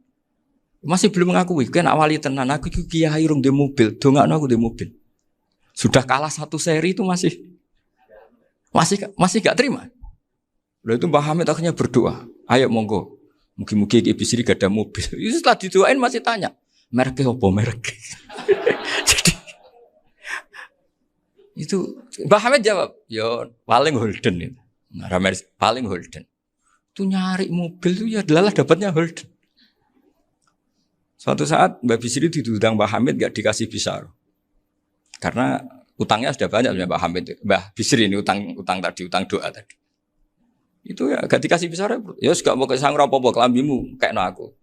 Masih belum mengakui, kan nak wali tenan aku kiai rung di mobil, dongakno aku di mobil. Sudah kalah satu seri itu masih gak terima. Lalu itu Mbah Hamid akhirnya berdoa, ayo monggo, mungkin-mungkin Ki Bisri gak ada mobil. Itu setelah didoain masih tanya, mereknya apa merek? Jadi itu Mbah Hamid jawab, yo paling Holden itu. Nah, paling Holden. Itu nyari mobil itu ya adalah dapatnya Holden. Suatu saat Mbah Bisri diundang Mbah Hamid gak dikasih pisar. Karena utangnya sudah banyak Mbah Hamid. Mbah Bisri ini utang doa tadi. Itu ya gak dikasih pisar. Ya gak mau kesang rapopo kelambimu kayak aku.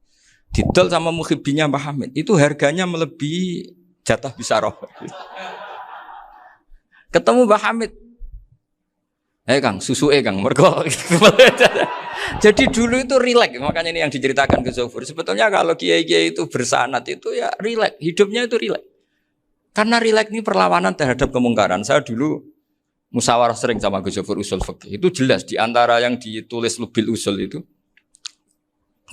Didol sama muhibbinya Mbah Hamid. Itu harganya melebihi jatah bisaroh. Ketemu Mbah Hamid. Kang, susu Kang, mergo. Jadi dulu itu rileks, makanya ini yang diceritakan ke Zofur. Sebetulnya kalau kiai-kiai itu bersanad itu ya rileks, hidupnya itu rileks. Karena rileks ini perlawanan terhadap kemungkaran. Saya dulu musyawarah sering sama Gus Zofur usul fikih. Itu jelas di antara yang ditulis Lubil Usul itu.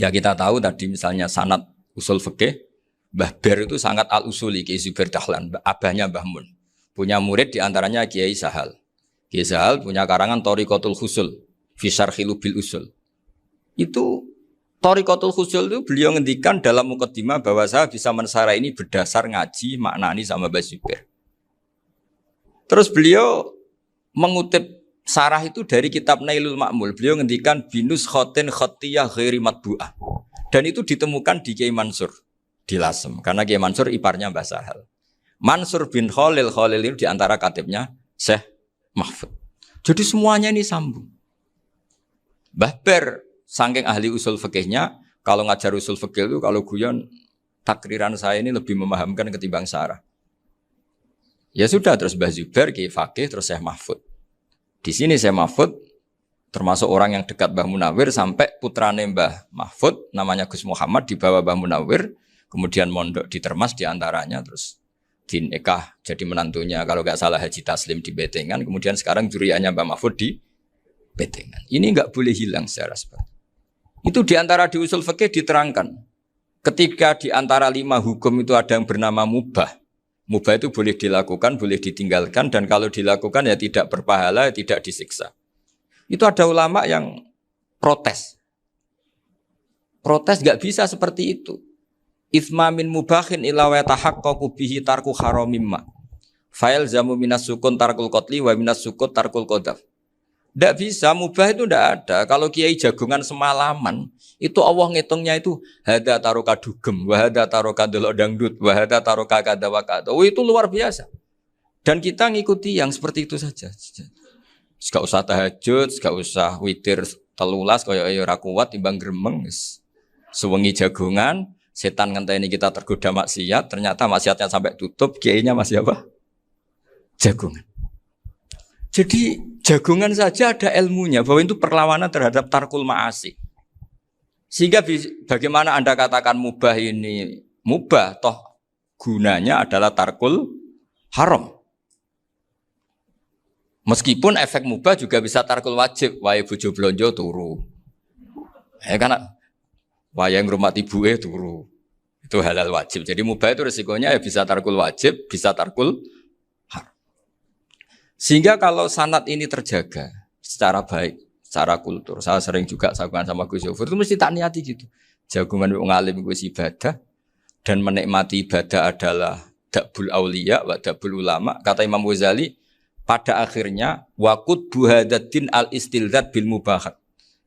Ya kita tahu tadi misalnya sanad usul fikih, Mbah Ber itu sangat al-usuli Kiai Zubair Dahlan, abahnya Mbah Mun. Punya murid di antaranya Kiai Sahal. Kiai Sahal punya karangan Thariqatul Husul fi Syarhi Lubil Usul. Itu Thariqatul Khusyul itu beliau ngendikan dalam mukaddimah bahwa saya bisa mensarah ini berdasar ngaji, maknani sama Mbah Zubair. Terus beliau mengutip sarah itu dari kitab Nailul Ma'mul. Beliau ngendikan binus khotin khotiyah ghairi matbu'ah. Dan itu ditemukan di Kiai Mansur di Lasem. Karena Kiai Mansur iparnya Mbah Sahal. Mansur bin Khalil itu diantara katibnya Syekh Mahfud. Jadi semuanya ini sambung. Mbah Ber saking ahli usul fikihnya, kalau ngajar usul fikih itu kalau guyon takriran saya ini lebih memahamkan ketimbang sarah. Ya sudah, terus Mbah Zubair, Kiai Fakih, terus Syekh Mahfud. Di sini Syekh Mahfud termasuk orang yang dekat Mbah Munawir sampai putrane Mbah Mahfud namanya Gus Muhammad dibawa Mbah Munawir, kemudian mondok di Termas diantaranya, terus dinikah jadi menantunya kalau nggak salah Haji Taslim di Betengan, kemudian sekarang juriannya Mbah Mahfud di Betengan. Ini nggak boleh hilang secara seperti itu. Diantara di usul fikih diterangkan ketika diantara 5 hukum itu ada yang bernama mubah. Mubah itu boleh dilakukan, boleh ditinggalkan, dan kalau dilakukan ya tidak berpahala, tidak disiksa. Itu ada ulama yang protes. Protes nggak bisa seperti itu. Ithma min mubahin illa wa yatahaqqaqu bihi tarku haramimma. Fa'il zamu minas sukun tarkul qatli wa minas sukut tarkul qadaf. Tidak bisa, mubah itu tidak ada. Kalau kiai jagungan semalaman, itu Allah ngitungnya itu hada taroka dugem, wahada taroka delok dangdut, wahada taroka kada wakada. Oh, itu luar biasa. Dan kita ngikuti yang seperti itu saja. Gak usah tahajud, gak usah witir telulas, kaya ora kuat timbang gremeng. Sewengi jagungan, setan ngenteni kita tergoda maksiat, ternyata maksiatnya sampai tutup, kiainya masih apa? Jagungan. Jadi jagungan saja ada ilmunya bahwa itu perlawanan terhadap tarkul ma'asi. Sehingga bagaimana Anda katakan mubah ini mubah, toh gunanya adalah tarkul haram. Meskipun efek mubah juga bisa tarkul wajib, wae bojo blonjo turu. Karena wae ngrumat ibuke turu. Itu halal wajib. Jadi mubah itu resikonya ya bisa tarkul wajib, bisa tarkul haram. Sehingga kalau sanad ini terjaga secara baik, secara kultur, saya sering juga sakuan sama Gus Yofur, itu mesti tak niati gitu. Jagungan wong alim Gus ibadah dan menikmati ibadah adalah dabul auliya wa dabul ulama. Kata Imam Ghazali, pada akhirnya waqud buhadaddin al-istilzat bil mubahat.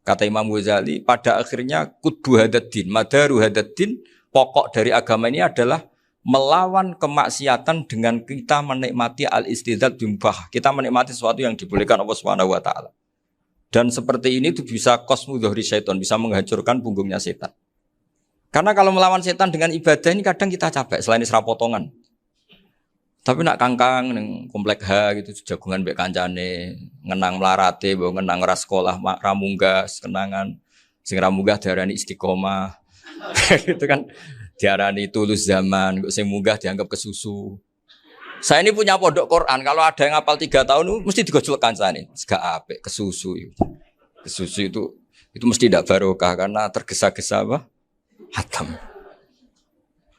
Kata Imam Ghazali, pada akhirnya qutbu hadaddin, madaru hadaddin, pokok dari agama ini adalah melawan kemaksiatan dengan kita menikmati al-istidzat bimubah. Kita menikmati sesuatu yang dibolehkan Allah Subhanahu wa taala. Dan seperti ini itu bisa qasmu dhuhri syaitan, bisa menghancurkan punggungnya setan. Karena kalau melawan setan dengan ibadah ini kadang kita capek selain isra potongan. Tapi nak kangkang ning komplek H gitu jagungan mbek kancane, ngenang melarate, mbok ngenang ra sekolah ramunggah, kenangan sing ramunggah diarani istiqomah. Gitu kan. Diarani tulus zaman, kok sing munggah dianggap kesusu. Saya ini punya pondok Quran, kalau ada yang hafal 3 tahun mesti digojlok kancane. Gak apik kesusu itu. Kesusu itu mesti tidak barokah karena tergesa-gesa apa? Hatam.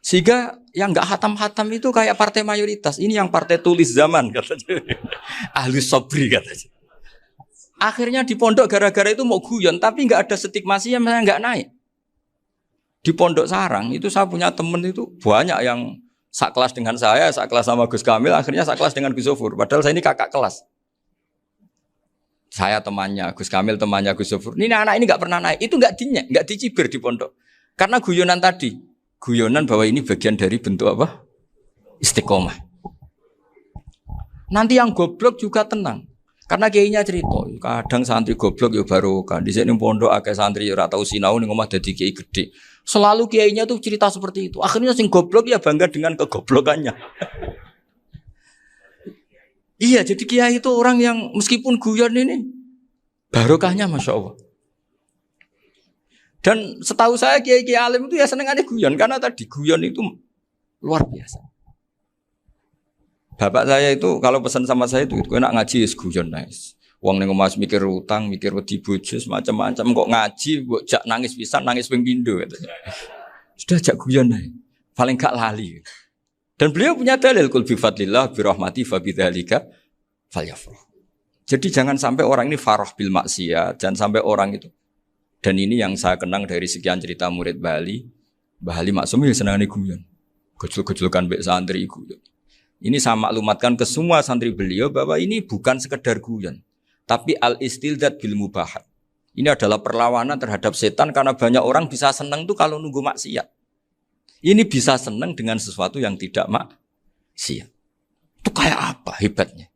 Sehingga yang enggak hatam-hatam itu kayak partai mayoritas. Ini yang partai tulis zaman katanya. Ahli sabri katanya. Akhirnya di pondok gara-gara itu mau guyon tapi enggak ada stigmasi yang enggak naik. Di Pondok Sarang itu saya punya teman itu banyak yang sekelas dengan saya, sekelas sama Gus Kamil, akhirnya sekelas dengan Gus Sofur. Padahal saya ini kakak kelas. Saya temannya, Gus Kamil temannya Gus Sofur. Ini anak ini nggak pernah naik, itu nggak dicibir di pondok. Karena guyonan tadi, guyonan bahwa ini bagian dari bentuk apa? Istiqomah. Nanti yang goblok juga tenang. Karena kiainya cerita, kadang santri goblok ya barokah. Di sini pondok akeh santri ora tau sinau ning omah dadi kiai gede. Selalu kiainya tuh cerita seperti itu. Akhirnya sing goblok ya bangga dengan kegoblokannya. Iya, jadi kiai itu orang yang meskipun guyon ini barokahnya Masya Allah. Dan setahu saya kiai-kiai alim itu ya senengannya guyon karena tadi guyon itu luar biasa. Bapak saya itu kalau pesan sama saya itu enak ngaji ya guyon nice. Wong ning omah mikir utang, mikir wedi bojo macam-macam kok ngaji mbok jak nangis pisan, nangis ping pindho katanya. Sudah jak guyon ae. Paling gak lali. Dan beliau punya dalil kul bi fadlillah bi rahmati fa bidzalika falyafrah. Jadi jangan sampai orang ini farah bil maksiat, jangan sampai orang itu. Dan ini yang saya kenang dari sekian cerita murid Bali. Mbah Ali Maksum ya senangane guyon. Gejol-gejolkan mbek santri guyon. Ini saya maklumatkan ke semua santri beliau bahwa ini bukan sekedar guyon, tapi al-istildad bil mubahat. Ini adalah perlawanan terhadap setan karena banyak orang bisa senang tuh kalau nunggu maksiat. Ini bisa senang dengan sesuatu yang tidak maksiat. Itu kayak apa hebatnya?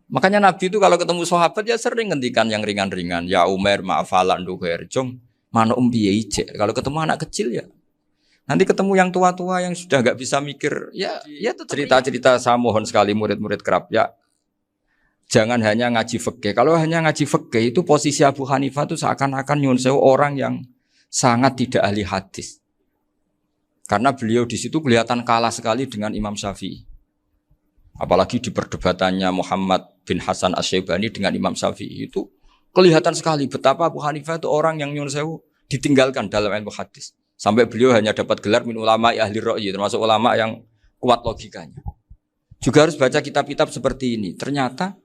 Makanya Nabi itu kalau ketemu sahabat ya sering ngendikan yang ringan-ringan. Ya Umar ma'afalan duher jom. Mana piye ije. Kalau ketemu anak kecil ya. Nanti ketemu yang tua-tua yang sudah enggak bisa mikir. Ya cerita-cerita saya mohon sekali murid-murid kerap. Ya jangan hanya ngaji fikih. Kalau hanya ngaji fikih itu posisi Abu Hanifah itu seakan-akan nyun sewu orang yang sangat tidak ahli hadis. Karena beliau di situ kelihatan kalah sekali dengan Imam Syafi'i. Apalagi di perdebatannya Muhammad bin Hasan Asy-Syaibani dengan Imam Syafi'i itu kelihatan sekali betapa Abu Hanifah itu orang yang nyun sewu ditinggalkan dalam ilmu hadis. Sampai beliau hanya dapat gelar min ulama ahli ra'yi, termasuk ulama yang kuat logikanya. Juga harus baca kitab-kitab seperti ini. Ternyata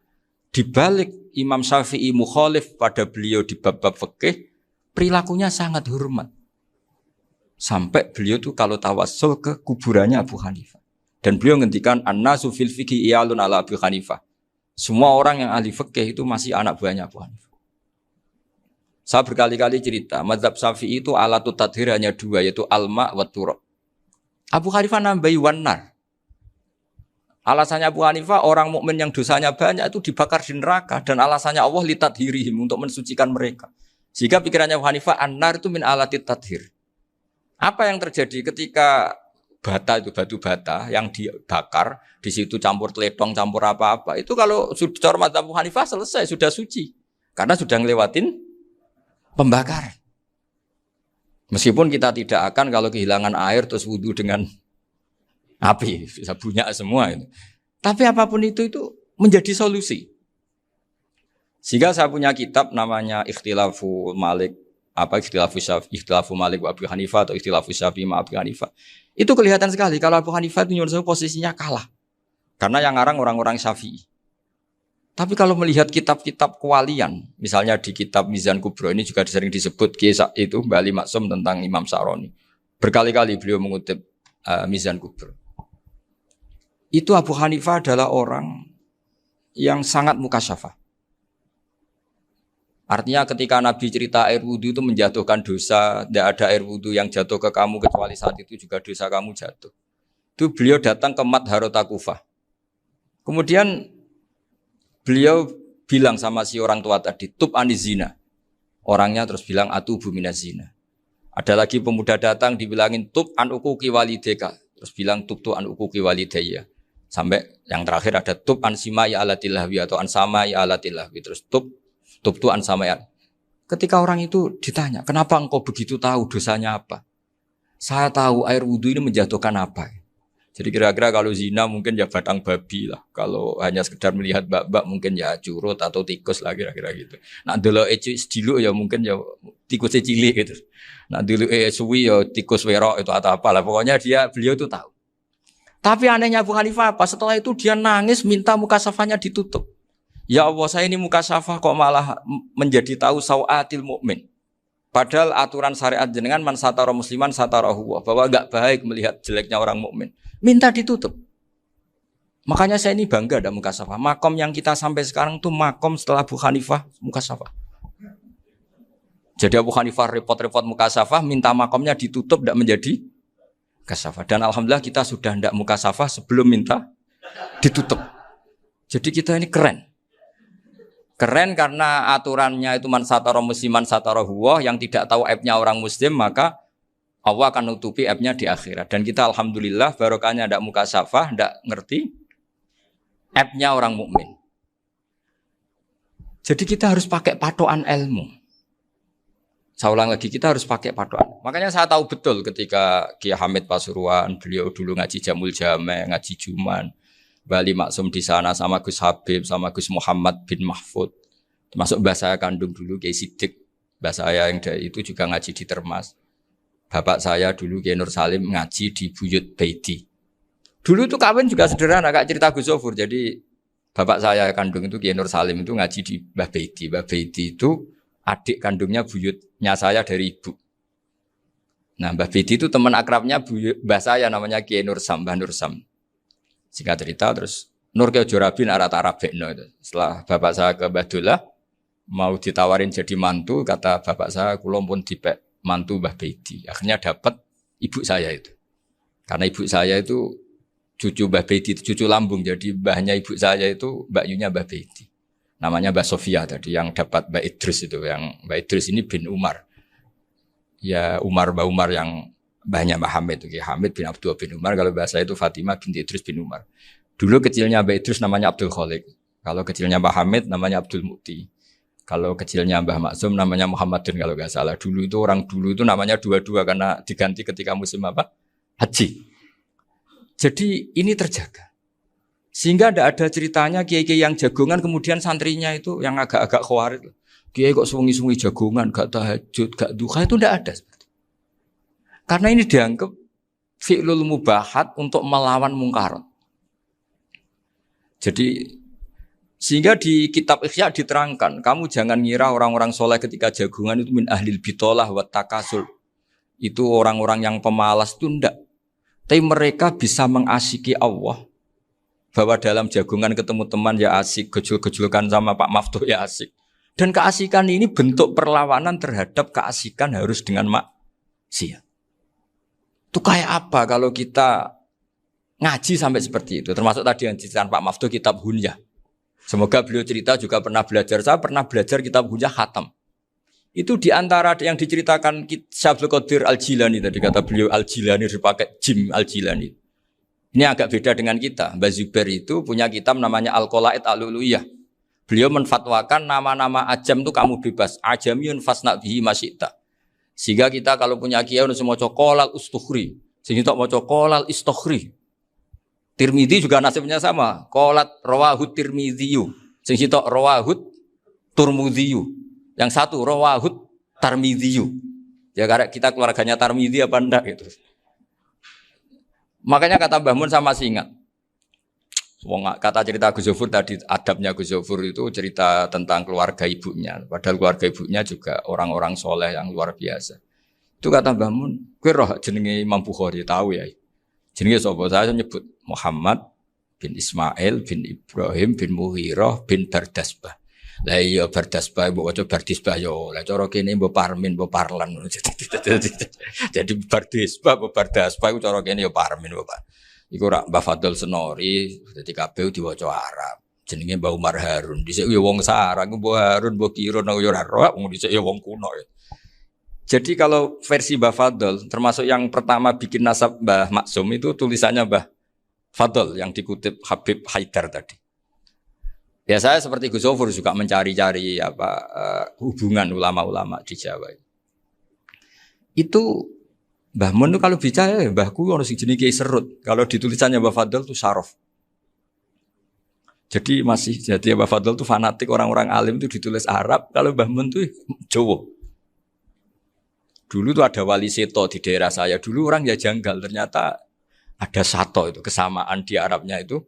di balik Imam Syafi'i mukhalif pada beliau di bab-bab fikih, perilakunya sangat hormat. Sampai beliau tuh kalau tawassul ke kuburannya Abu Hanifah. Dan beliau ngendikan an-nasu fil fiqhi iyalun ala Abu Hanifah. Semua orang yang ahli fikih itu masih anak buahnya Abu Hanifah. Saya berkali-kali cerita, mazhab Syafi'i itu alatut tadhir hanya dua, yaitu al-ma' wa turab. Abu Hanifah nambahi wanar. Alasannya Abu Hanifah, orang mukmin yang dosanya banyak itu dibakar di neraka. Dan alasannya Allah litadhirihim, untuk mensucikan mereka. Sehingga pikirannya Abu Hanifah, an-nar itu min alatit tadhir. Apa yang terjadi ketika bata itu batu bata yang dibakar, di situ campur teletong, campur apa-apa. Itu kalau sudah mazhab Abu Hanifah selesai, sudah suci. Karena sudah ngelewatin pembakaran. Meskipun kita tidak akan kalau kehilangan air terus wudu dengan api, bisa bunyak semua itu. Tapi apapun itu menjadi solusi. Sehingga saya punya kitab namanya Ikhtilafu Malik, Ikhtilafu Malik wa Abu Hanifah atau Ikhtilafu Syafi'i ma Abu Hanifah. Itu kelihatan sekali kalau Abu Hanifah itu nyuruh posisinya kalah. Karena yang ngarang orang-orang Syafi'i. Tapi kalau melihat kitab-kitab kewalian, misalnya di kitab Mizan Kubro ini juga sering disebut kisah itu Mbah Ali Maksum tentang Imam Sa'roni. Berkali-kali beliau mengutip Mizan Kubro. Itu Abu Hanifah adalah orang yang sangat mukasyafah. Artinya ketika Nabi cerita air wudu itu menjatuhkan dosa, tidak ada air wudu yang jatuh ke kamu kecuali saat itu juga dosa kamu jatuh. Itu beliau datang ke Madharota Kufah. Kemudian beliau bilang sama si orang tua tadi, tub anizina. Orangnya terus bilang atubu minazina. Ada lagi pemuda datang dibilangin tub an ukuki walideka. Terus bilang tub tu an ukuki walidaya. Sampai yang terakhir ada tub an simai alatilahwi atau an samai alatilahwi. Terus tub tu an samai. Ketika orang itu ditanya, kenapa engkau begitu tahu dosanya apa? Saya tahu air wudhu ini menjatuhkan apa. Jadi kira-kira kalau zina mungkin ya batang babi lah. Kalau hanya sekedar melihat bak-bak mungkin ya curut atau tikus lah kira-kira gitu. Nah dulu diluk ya mungkin ya tikusnya cilik gitu. Nah dulu suwi ya tikus werok itu atau apalah. Pokoknya beliau itu tahu. Tapi anehnya Abu Hanifah apa? Setelah itu dia nangis minta mukasafahnya ditutup. Ya Allah saya ini mukasafah kok malah menjadi tahu sawatil mukmin. Padahal aturan syariat jenengan man satara musliman satarahu bahwa enggak baik melihat jeleknya orang mukmin. Minta ditutup. Makanya saya ini bangga ada mukasafah. Makom yang kita sampai sekarang tuh makom setelah Abu Hanifah mukasafah. Jadi Abu Hanifah repot-repot mukasafah, minta makomnya ditutup tidak menjadi mukasafah. Dan alhamdulillah kita sudah tidak mukasafah sebelum minta ditutup. Jadi kita ini keren. Keren karena aturannya itu man satara musliman satara huwa, yang tidak tahu aibnya orang muslim maka Allah akan nutupi aibnya di akhirat. Dan kita alhamdulillah barokahnya tidak mukasafah, tidak ngerti aibnya orang mukmin. Jadi kita harus pakai patokan ilmu. Saya ulang lagi, kita harus pakai patokan. Makanya saya tahu betul ketika Kiai Hamid Pasuruan, beliau dulu ngaji Jamul Jame, ngaji Juman, Mbah Ali Maksum di sana sama Gus Habib, sama Gus Muhammad bin Mahfud. Termasuk mbah saya kandung dulu Kiai Sidik, mbah saya yang dari itu juga ngaji di Termas. Bapak saya dulu Kiai Nur Salim ngaji di Buyut Baiti. Dulu itu kawin juga sederhana, kayak cerita Gus Zofur. Jadi bapak saya kandung itu Kiai Nur Salim itu ngaji di Mbah Baiti. Mbah Baiti itu adik kandungnya buyutnya saya dari ibu. Nah, Mbah Bedi itu teman akrabnya mbah saya namanya Kiai Nursam, Mbah Nursam. Singkat cerita terus Nur ke Jorabin arah-arabekno itu. Setelah bapak saya ke Mbah Dullah mau ditawarin jadi mantu, kata bapak saya kula pun dipek mantu Mbah Bedi. Akhirnya dapat ibu saya itu. Karena ibu saya itu cucu Mbah Bedi, cucu lambung. Jadi mbahnya ibu saya itu Mbak Yunya Mbah Bedi. Namanya Mbah Sofia tadi yang dapat Mbak Idris itu. Yang Mbak Idris ini bin Umar. Ya Mbah Umar yang mbahnya Mbah Hamid. Hamid bin Abdul bin Umar. Kalau bahasa itu Fatimah binti Idris bin Umar. Dulu kecilnya Mbah Idris namanya Abdul Khalik. Kalau kecilnya Mbah Hamid namanya Abdul Mukti. Kalau kecilnya Mbah Maksum namanya Muhammadin kalau nggak salah. Dulu itu namanya dua-dua karena diganti ketika musim apa? Haji. Jadi ini terjaga. Sehingga tidak ada ceritanya kiai-kiai yang jagongan kemudian santrinya itu yang agak-agak khawatir. Kiai kok sungi-sungi jagongan, gak tahajud, gak duha, itu tidak ada. Karena ini dianggap fi'lul mubahat untuk melawan mungkarat. Jadi sehingga di kitab Ihya diterangkan, kamu jangan ngira orang-orang soleh ketika jagungan itu min ahlil bitolah wa takasul. Itu orang-orang yang pemalas itu enggak. Tapi mereka bisa mengasyiki Allah. Bahwa dalam jagungan ketemu teman ya asik, gejul-gejulkan sama Pak Maftuh ya asik. Dan keasikan ini bentuk perlawanan terhadap keasikan harus dengan maksiat. Itu kayak apa kalau kita ngaji sampai seperti itu. Termasuk tadi yang diceritakan Pak Maftuh kitab Hunyah. Semoga beliau cerita juga pernah belajar. Saya pernah belajar kitab Hunyah khatam. Itu diantara yang diceritakan Syabdul Qadir Al-Jilani tadi kata beliau Al-Jilani dipakai Jim Al-Jilani. Ini agak beda dengan kita. Mbah Zubair itu punya kitab namanya Al-Qolaid Al-Uluyah. Beliau menfatwakan nama-nama ajam itu kamu bebas. Ajamiyun fasna bihi masyita. Sehingga kita kalau punya kiai harus mau qolal ustukhri. Sehingga mau qolal istukhri. Tirmidzi juga nasibnya sama. Qolat rawahut Tirmidziyu. Sehingga rawahut Turmudziyu. Yang satu rawahut Tarmidziyu. Ya karena kita keluarganya Tarmidzi apa enggak gitu. Makanya kata Mbah Mun sama masih ingat. Kata cerita Gus Zofur tadi, adabnya Gus Zofur itu cerita tentang keluarga ibunya. Padahal keluarga ibunya juga orang-orang soleh yang luar biasa. Itu kata Mbah Mun, kowe roh jenenge Imam Bukhari tahu ya. Jenenge sapa? Saya nyebut Muhammad bin Ismail bin Ibrahim bin Mughirah bin Bardasbah. Lah iya Bardasbah mbok waca Bardisbah yo. Lah cara kene mbok Parmin mbok Parlan. Jadi Bardisbah mbok Bardasbah iku cara kene yo Parmin mbok. Iku rak Mbah Fadl Senori, dadi kabeh diwaca Arab. Jenenge Mbah Umar Harun. Dhisik yo wong sarang, Mbah Harun, Mbah Kirun yo ora roh, wong dhisik yo wong kuno. Jadi kalau versi Mbah Fadl, termasuk yang pertama bikin nasab Mbah Maksum itu tulisannya Mbah Fadl yang dikutip Habib Haidar tadi. Ya saya seperti Gus Zofur juga mencari-cari hubungan ulama-ulama di Jawa. Itu Mbah Mun itu kalau bicara mbahku harus jenis Kiai Serut. Kalau ditulisannya Mbah Fadl itu Syaraf. Jadi Mbah Fadl itu fanatik orang-orang alim itu ditulis Arab. Kalau Mbah Mun itu Jawa. Dulu tuh ada wali seto di daerah saya. Dulu orang ya janggal. Ternyata ada sato itu kesamaan di Arabnya itu.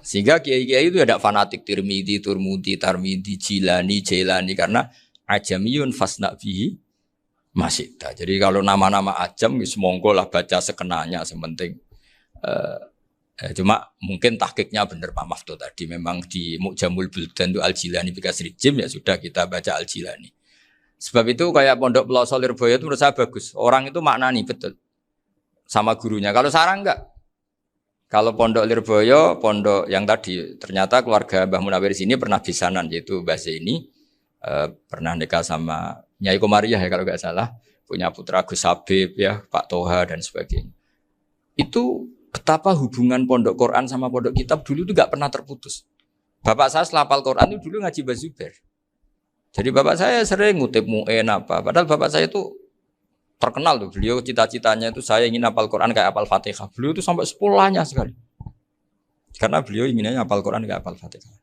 Sehingga kiai-kiai itu ada fanatik Tirmidzi, Turmudi, Tarmidi, Jilani, Jailani karena ajamiyun fasna bihi masyita. Jadi kalau nama-nama ajam semonggo lah baca sekenanya sementing. Cuma mungkin tahqiqnya benar Pak Maftuh tadi memang di Mu'jamul Buldan itu Al-Jilani Bikasri Jim ya sudah kita baca Al-Jilani. Sebab itu kayak Pondok Pelosok Lirboyo itu menurut saya bagus. Orang itu maknani betul sama gurunya. Kalau sarang enggak. Kalau Pondok Lirboyo, pondok yang tadi ternyata keluarga Mbah Munawir sini pernah bisanan yaitu Mbah Zaini pernah nikah sama Nyai Komariah ya kalau nggak salah, punya putra Gus Habib ya, Pak Toha dan sebagainya. Itu betapa hubungan pondok Quran sama pondok kitab dulu itu nggak pernah terputus. Bapak saya setelah hafal Quran itu dulu ngaji Mbah Zubair. Jadi bapak saya sering ngutip mu'en apa, padahal bapak saya itu terkenal tuh, beliau cita-citanya itu saya ingin hafal Quran kayak hafal Fatihah. Beliau itu sampai sepulahnya sekali. Karena beliau inginnya hafal Quran kayak hafal Fatihah.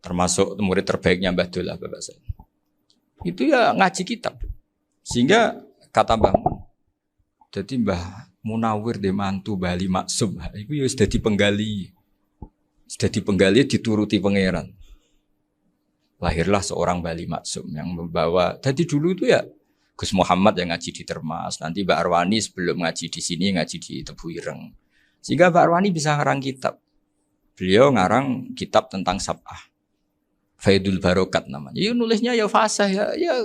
Termasuk murid terbaiknya Mbah Dullah bapak saya. Itu ya ngaji kitab. Sehingga kata Mbah Mun, jadi Mbah Munawir de mantu Bali Maksum, itu ya sudah dipenggali. Sudah dipenggali dituruti pangeran. lahirlah seorang Bali Maksum yang membawa. Jadi dulu itu ya Gus Muhammad yang ngaji di Termas, nanti Mbak Arwani sebelum ngaji di sini ngaji di Tebu Ireng. Sehingga Mbak Arwani bisa ngarang kitab. Beliau ngarang kitab tentang Sab'ah. Faidul Barokat namanya. Ya nulisnya ya fasih ya.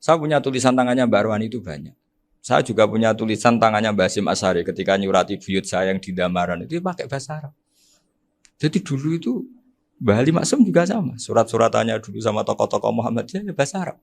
Saya punya tulisan tangannya Mbak Arwani itu banyak. Saya juga punya tulisan tangannya Mbak Hasyim Asy'ari ketika nyurati buyut saya yang di Damaran itu pakai bahasa Arab. Jadi dulu itu Mbah Ali Maksum juga sama. Surat-suratannya dulu sama tokoh-tokoh Muhammadiyah ya bahasa Arab.